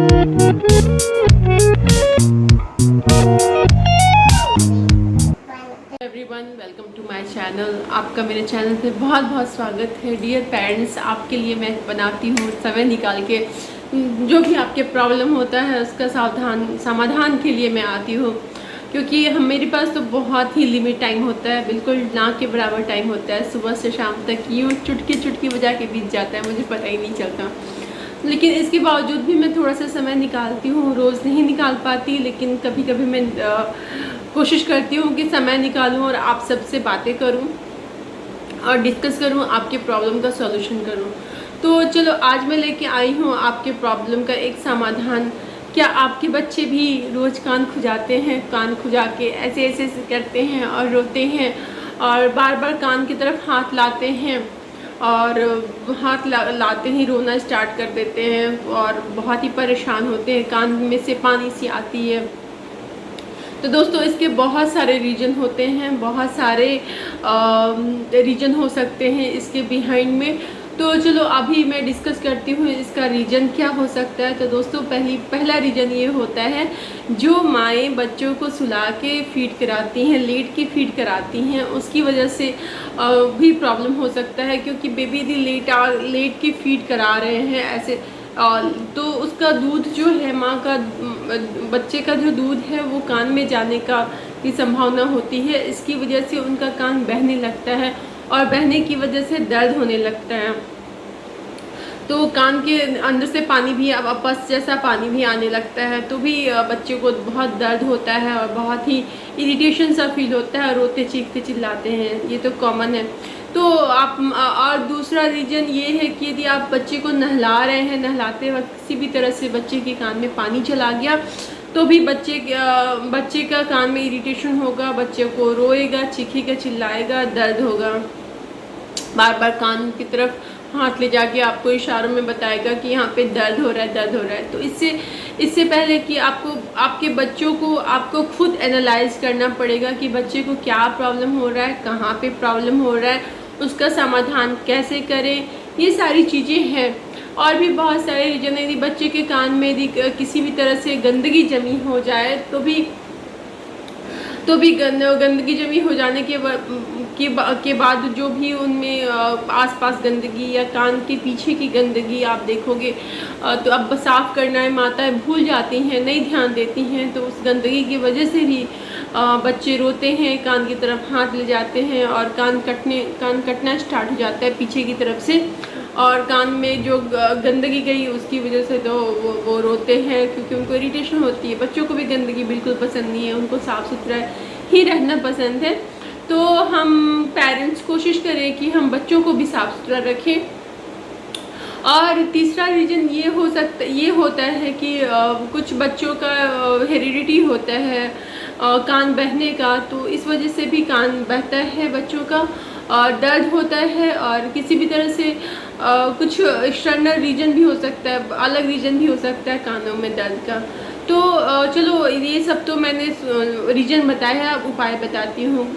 Everyone, welcome to my channel. आपका मेरे channel पे बहुत बहुत स्वागत है। डियर पेरेंट्स, आपके लिए मैं बनाती हूँ समय निकाल के जो भी आपके प्रॉब्लम होता है उसका समाधान के लिए मैं आती हूँ, क्योंकि मेरे पास तो बहुत ही लिमिट टाइम होता है, बिल्कुल ना के बराबर टाइम होता है। सुबह से शाम तक यूँ चुटकी चुटकी बजा के बीत जाता है, मुझे पता ही नहीं चलता। लेकिन इसके बावजूद भी मैं थोड़ा सा समय निकालती हूँ। रोज़ नहीं निकाल पाती, लेकिन कभी कभी मैं कोशिश करती हूँ कि समय निकालूँ और आप सबसे बातें करूँ और डिस्कस करूँ, आपके प्रॉब्लम का सॉल्यूशन करूँ। तो चलो, आज मैं लेके आई हूँ आपके प्रॉब्लम का एक समाधान। क्या आपके बच्चे भी रोज़ कान खुजाते हैं? कान खुजा के ऐसे ऐसे करते हैं और रोते हैं और बार बार कान की तरफ हाथ लाते हैं और हाथ लाते ही रोना स्टार्ट कर देते हैं और बहुत ही परेशान होते हैं, कान में से पानी सी आती है। तो दोस्तों, इसके बहुत सारे रीजन होते हैं, बहुत सारे रीजन हो सकते हैं इसके बिहाइंड में। तो चलो अभी मैं डिस्कस करती हूँ इसका रीजन क्या हो सकता है। तो दोस्तों, पहला रीजन ये होता है, जो माएँ बच्चों को सुला के फीड कराती हैं, लेट के फीड कराती हैं, उसकी वजह से भी प्रॉब्लम हो सकता है, क्योंकि बेबी यदि लेट के फीड करा रहे हैं ऐसे तो उसका दूध जो है, माँ का बच्चे का जो दूध है वो कान में जाने का की संभावना होती है। इसकी वजह से उनका कान बहने लगता है और बहने की वजह से दर्द होने लगता है। तो कान के अंदर से पानी भी, अब पस जैसा पानी भी आने लगता है, तो भी बच्चे को बहुत दर्द होता है और बहुत ही इरिटेशन सा फील होता है और रोते चीखते चिल्लाते हैं। ये तो कॉमन है। तो आप और दूसरा रीज़न ये है कि यदि आप बच्चे को नहला रहे हैं, नहलाते वक्त किसी भी तरह से बच्चे के कान में पानी चला गया, तो भी बच्चे का कान में इरिटेशन होगा, बच्चे को रोएगा, चीखेगा, चिल्लाएगा, दर्द होगा, बार बार कान की तरफ हाथ ले जाके आपको इशारों में बताएगा कि यहाँ पे दर्द हो रहा है, दर्द हो रहा है। तो इससे पहले कि आपके बच्चों को आपको खुद एनालाइज करना पड़ेगा कि बच्चे को क्या प्रॉब्लम हो रहा है, कहाँ पे प्रॉब्लम हो रहा है, उसका समाधान कैसे करें, ये सारी चीज़ें हैं। और भी बहुत सारे रीजन, यदि बच्चे के कान में यदि किसी भी तरह से गंदगी जमी हो जाए तो भी गंदगी जमी हो जाने के बाद जो भी उनमें आसपास गंदगी या कान के पीछे की गंदगी आप देखोगे, तो अब साफ़ करना है, माताएं भूल जाती हैं, नहीं ध्यान देती हैं। तो उस गंदगी की वजह से भी बच्चे रोते हैं, कान की तरफ हाथ ले जाते हैं और कान कटना स्टार्ट हो जाता है पीछे की तरफ से, और कान में जो गंदगी गई उसकी वजह से तो वो रोते हैं, क्योंकि उनको इरिटेशन होती है। बच्चों को भी गंदगी बिल्कुल पसंद नहीं है, उनको साफ़ सुथरा ही रहना पसंद है। तो हम पेरेंट्स कोशिश करें कि हम बच्चों को भी साफ़ सुथरा रखें। और तीसरा रीज़न ये होता है कि कुछ बच्चों का हेरिडिटी होता है कान बहने का, तो इस वजह से भी कान बहता है बच्चों का और दर्द होता है। और किसी भी तरह से कुछ एक्सटर्नल रीजन भी हो सकता है, अलग रीजन भी हो सकता है कानों में दर्द का। तो चलो, ये सब तो मैंने रीजन बताया है, अब उपाय बताती हूँ।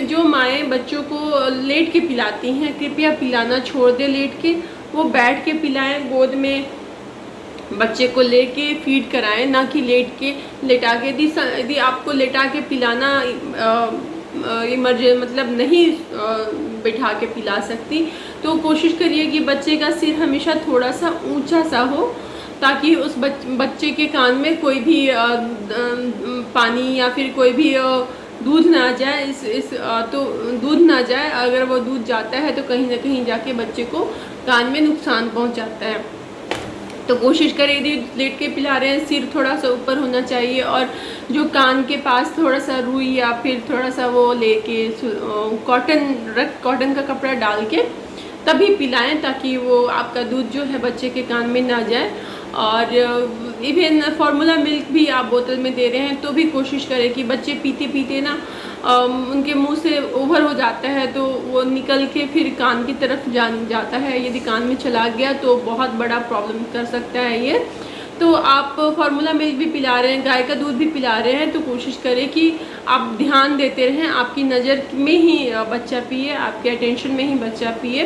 जो माएँ बच्चों को लेट के पिलाती हैं, कृपया पिलाना छोड़ दें लेट के, वो बैठ के पिलाएं, गोद में बच्चे को लेके फीड कराएं, ना कि लेटा के। यदि आपको लेटा के पिलाना मतलब नहीं बैठा के पिला सकती, तो कोशिश करिए कि बच्चे का सिर हमेशा थोड़ा सा ऊंचा सा हो, ताकि उस बच्चे के कान में कोई भी पानी या फिर कोई भी दूध ना जाए। तो दूध ना जाए, अगर वो दूध जाता है तो कहीं ना कहीं जाके बच्चे को कान में नुकसान पहुंचाता है। तो कोशिश करें, यदि लेट के पिला रहे हैं, सिर थोड़ा सा ऊपर होना चाहिए और जो कान के पास थोड़ा सा रुई या फिर थोड़ा सा वो लेके कॉटन का कपड़ा डाल के तभी पिलाएं, ताकि वो आपका दूध जो है बच्चे के कान में ना जाए। और इवन फार्मूला मिल्क भी आप बोतल में दे रहे हैं तो भी कोशिश करें कि बच्चे पीते पीते ना उनके मुंह से ओवर हो जाता है, तो वो निकल के फिर कान की तरफ जाता है। यदि कान में चला गया तो बहुत बड़ा प्रॉब्लम कर सकता है ये। तो आप फार्मूला मिल्क भी पिला रहे हैं, गाय का दूध भी पिला रहे हैं, तो कोशिश करें कि आप ध्यान देते रहें, आपकी नज़र में ही बच्चा पिए, आपके अटेंशन में ही बच्चा पिए।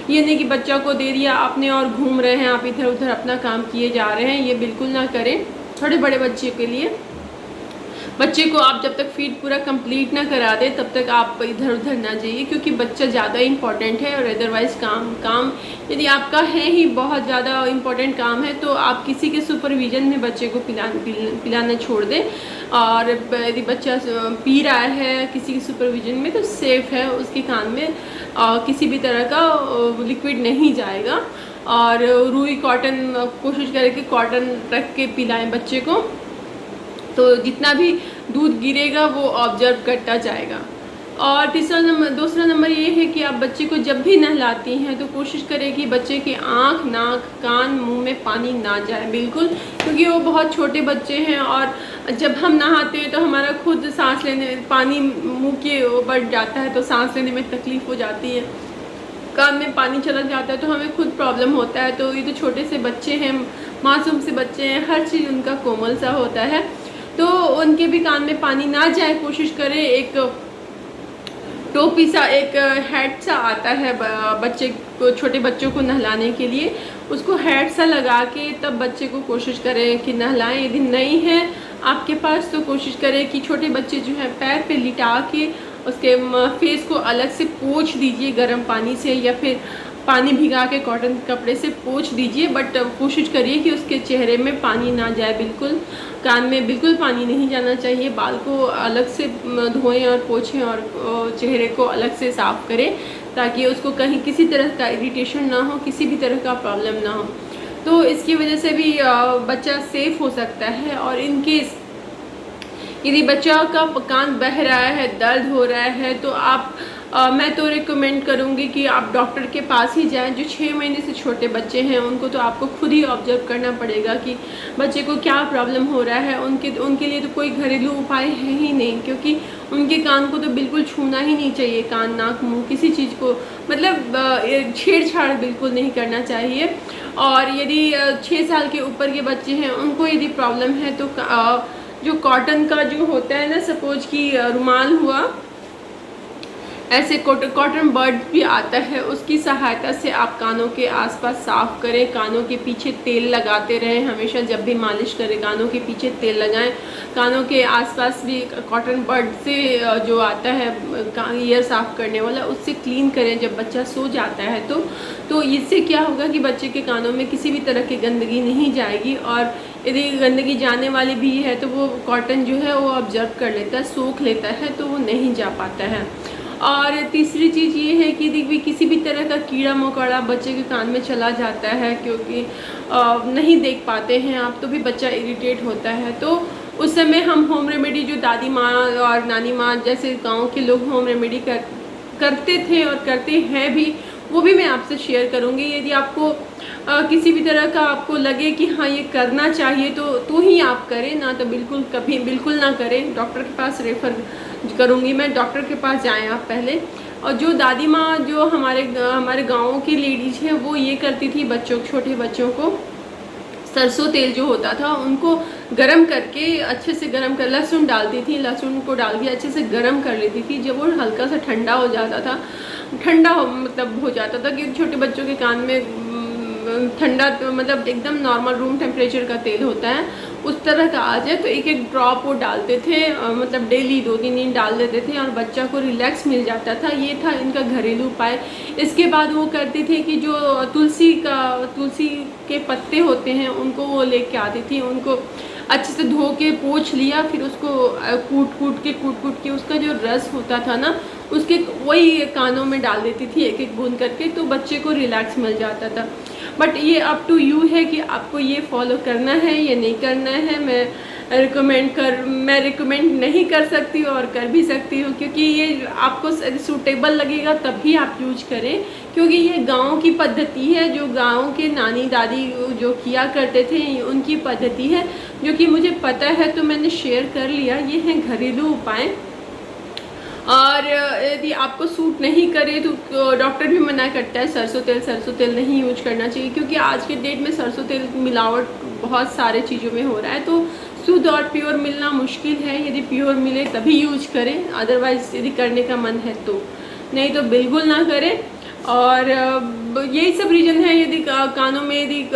ये नहीं कि बच्चा को दे दिया आपने और घूम रहे हैं आप, इधर उधर अपना काम किए जा रहे हैं, ये बिल्कुल ना करें। थोड़े बड़े बच्चे के लिए बच्चे को आप जब तक फीड पूरा कंप्लीट ना करा दे तब तक आप इधर उधर ना जाइए, क्योंकि बच्चा ज़्यादा इंपॉर्टेंट है। और अदरवाइज़ काम यदि आपका है ही बहुत ज़्यादा इंपॉर्टेंट काम है तो आप किसी के सुपरविज़न में बच्चे को पिलाना छोड़ दें। और यदि बच्चा पी रहा है किसी के सुपरविज़न में तो सेफ़ है, उसके कान में किसी भी तरह का लिक्विड नहीं जाएगा। और रुई कॉटन कोशिश करें कि कॉटन रख के पिलाएं बच्चे को, तो जितना भी दूध गिरेगा वो ऑब्जर्व करता जाएगा। और दूसरा नंबर ये है कि आप बच्चे को जब भी नहलाती हैं तो कोशिश करें कि बच्चे की आँख, नाक, कान, मुंह में पानी ना जाए बिल्कुल, क्योंकि वो बहुत छोटे बच्चे हैं और जब हम नहाते हैं तो हमारा खुद सांस लेने पानी मुंह के बढ़ जाता है तो सांस लेने में तकलीफ़ हो जाती है, कान में पानी चला जाता है तो हमें खुद प्रॉब्लम होता है। तो ये तो छोटे से बच्चे हैं, मासूम से बच्चे हैं, हर चीज़ उनका कोमल सा होता है, तो उनके भी कान में पानी ना जाए। कोशिश करें एक टोपी सा, एक हैट सा आता है बच्चे को, छोटे बच्चों को नहलाने के लिए, उसको हैट सा लगा के तब बच्चे को कोशिश करें कि नहलाएं। यदि नहीं है आपके पास तो कोशिश करें कि छोटे बच्चे जो है पैर पे लिटा के उसके फेस को अलग से पोंछ दीजिए गर्म पानी से, या फिर पानी भिगा के कॉटन कपड़े से पोंछ दीजिए। बट कोशिश करिए कि उसके चेहरे में पानी ना जाए बिल्कुल, कान में बिल्कुल पानी नहीं जाना चाहिए। बाल को अलग से धोएं और पोंछें और चेहरे को अलग से साफ़ करें, ताकि उसको कहीं किसी तरह का इरिटेशन ना हो, किसी भी तरह का प्रॉब्लम ना हो। तो इसकी वजह से भी बच्चा सेफ़ हो सकता है। और इनकेस यदि बच्चा का कान बह रहा है, दर्द हो रहा है, तो आप मैं तो रिकमेंड करूँगी कि आप डॉक्टर के पास ही जाएं। जो 6 महीने से छोटे बच्चे हैं उनको तो आपको खुद ही ऑब्जर्व करना पड़ेगा कि बच्चे को क्या प्रॉब्लम हो रहा है। उनके लिए तो कोई घरेलू उपाय है ही नहीं, क्योंकि उनके कान को तो बिल्कुल छूना ही नहीं चाहिए, कान, नाक, मुँह, किसी चीज़ को मतलब छेड़छाड़ बिल्कुल नहीं करना चाहिए। और यदि 6 साल के ऊपर के बच्चे हैं उनको यदि प्रॉब्लम है तो जो कॉटन का जो होता है ना, सपोज कि रुमाल हुआ, ऐसे कॉटन बड भी आता है, उसकी सहायता से आप कानों के आसपास साफ़ करें। कानों के पीछे तेल लगाते रहें हमेशा, जब भी मालिश करें कानों के पीछे तेल लगाएं। कानों के आसपास भी कॉटन बड से जो आता है ईयर साफ़ करने वाला, उससे क्लीन करें जब बच्चा सो जाता है तो इससे क्या होगा कि बच्चे के कानों में किसी भी तरह की गंदगी नहीं जाएगी। और यदि गंदगी जाने वाली भी है तो वो कॉटन जो है वो ऑब्जर्व कर लेता है, सोख लेता है, तो वो नहीं जा पाता है। और तीसरी चीज़ ये है कि यदि किसी भी तरह का कीड़ा मकोड़ा बच्चे के कान में चला जाता है, क्योंकि नहीं देख पाते हैं आप, तो भी बच्चा इरिटेट होता है, तो उस समय हम होम रेमेडी जो दादी माँ और नानी माँ जैसे गांव के लोग होम रेमेडी करते थे और करते हैं भी, वो भी मैं आपसे शेयर करूँगी। यदि आपको किसी भी तरह का आपको लगे कि हाँ ये करना चाहिए तो ही आप करें, ना तो बिल्कुल ना करें। डॉक्टर के पास रेफ़र करूँगी मैं, डॉक्टर के पास जाएं आप पहले। और जो दादी माँ जो हमारे गाँव की लेडीज़ हैं वो ये करती थी, छोटे बच्चों को सरसों तेल जो होता था उनको गरम करके अच्छे से लहसुन डालती थी, लहसुन को डाल के अच्छे से गरम कर लेती थी। जब वो हल्का सा ठंडा हो जाता था, मतलब हो जाता था कि छोटे बच्चों के कान में ठंडा मतलब एकदम नॉर्मल रूम टेम्परेचर का तेल होता है उस तरह का आ जाए, तो एक ड्रॉप वो डालते थे, मतलब डेली 2-3 दिन डाल देते थे और बच्चा को रिलैक्स मिल जाता था। ये था इनका घरेलू उपाय। इसके बाद वो करती थी कि जो तुलसी के पत्ते होते हैं उनको वो लेके आती थी, उनको अच्छे से धो के पोंछ लिया, फिर उसको कूट के उसका जो रस होता था ना, उसके वही कानों में डाल देती थी एक बूंद करके, तो बच्चे को रिलैक्स मिल जाता था। बट ये अप टू यू है कि आपको ये फॉलो करना है या नहीं करना है। मैं रिकमेंड नहीं कर सकती और कर भी सकती हूँ, क्योंकि ये आपको सूटेबल लगेगा तभी आप यूज करें, क्योंकि ये गांव की पद्धति है, जो गांव के नानी दादी जो किया करते थे उनकी पद्धति है, जो कि मुझे पता है तो मैंने शेयर कर लिया। ये हैं घरेलू उपाय। और यदि आपको सूट नहीं करे तो डॉक्टर भी मना करता है सरसों तेल नहीं यूज करना चाहिए, क्योंकि आज के डेट में सरसों तेल मिलावट बहुत सारे चीज़ों में हो रहा है, तो शुद्ध और प्योर मिलना मुश्किल है। यदि प्योर मिले तभी यूज करें, अदरवाइज़ यदि करने का मन है तो, नहीं तो बिल्कुल ना करें। और यही सब रीज़न है। यदि कानों में यदि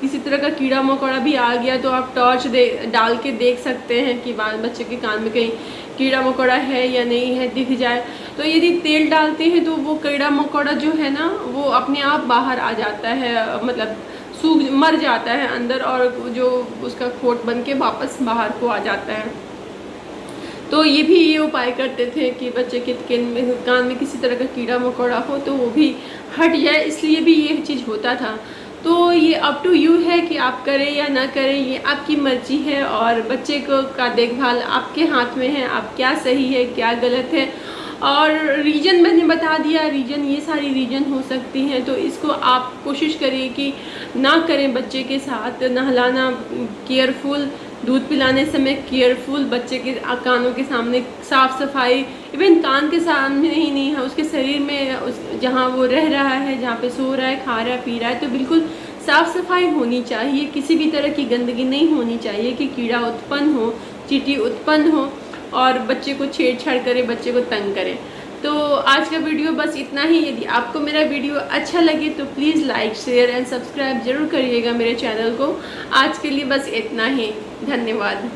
किसी तरह का कीड़ा मकोड़ा भी आ गया तो आप टॉर्च डाल के देख सकते हैं कि बच्चे के कान में कहीं कीड़ा मकोड़ा है या नहीं है, दिख जाए तो यदि तेल डालते हैं तो वो कीड़ा मकोड़ा जो है ना वो अपने आप बाहर आ जाता है, मतलब सूख मर जाता है अंदर और जो उसका खोट बन के वापस बाहर को आ जाता है। तो ये भी ये उपाय करते थे कि बच्चे के कान में किसी तरह का कीड़ा मकोड़ा हो तो वो भी हट जाए, इसलिए भी ये चीज़ होता था। तो ये अप टू यू है कि आप करें या ना करें, ये आपकी मर्जी है और बच्चे को का देखभाल आपके हाथ में है, आप क्या सही है क्या गलत है। और रीजन मैंने बता दिया, रीजन ये सारी रीजन हो सकती हैं, तो इसको आप कोशिश करिए कि ना करें बच्चे के साथ। नहलाना केयरफुल, दूध पिलाने समय केयरफुल, बच्चे के कानों के सामने साफ़ सफाई, इवन कान के सामने ही नहीं है, उसके शरीर में जहाँ वो रह रहा है, जहाँ पे सो रहा है, खा रहा है, पी रहा है, तो बिल्कुल साफ़ सफाई होनी चाहिए। किसी भी तरह की गंदगी नहीं होनी चाहिए कि कीड़ा उत्पन्न हो, चींटी उत्पन्न हो और बच्चे को छेड़छाड़ करे, बच्चे को तंग करे। तो आज का वीडियो बस इतना ही। यदि आपको मेरा वीडियो अच्छा लगे तो please like share and subscribe ज़रूर करिएगा मेरे चैनल को। आज के लिए बस इतना ही, धन्यवाद।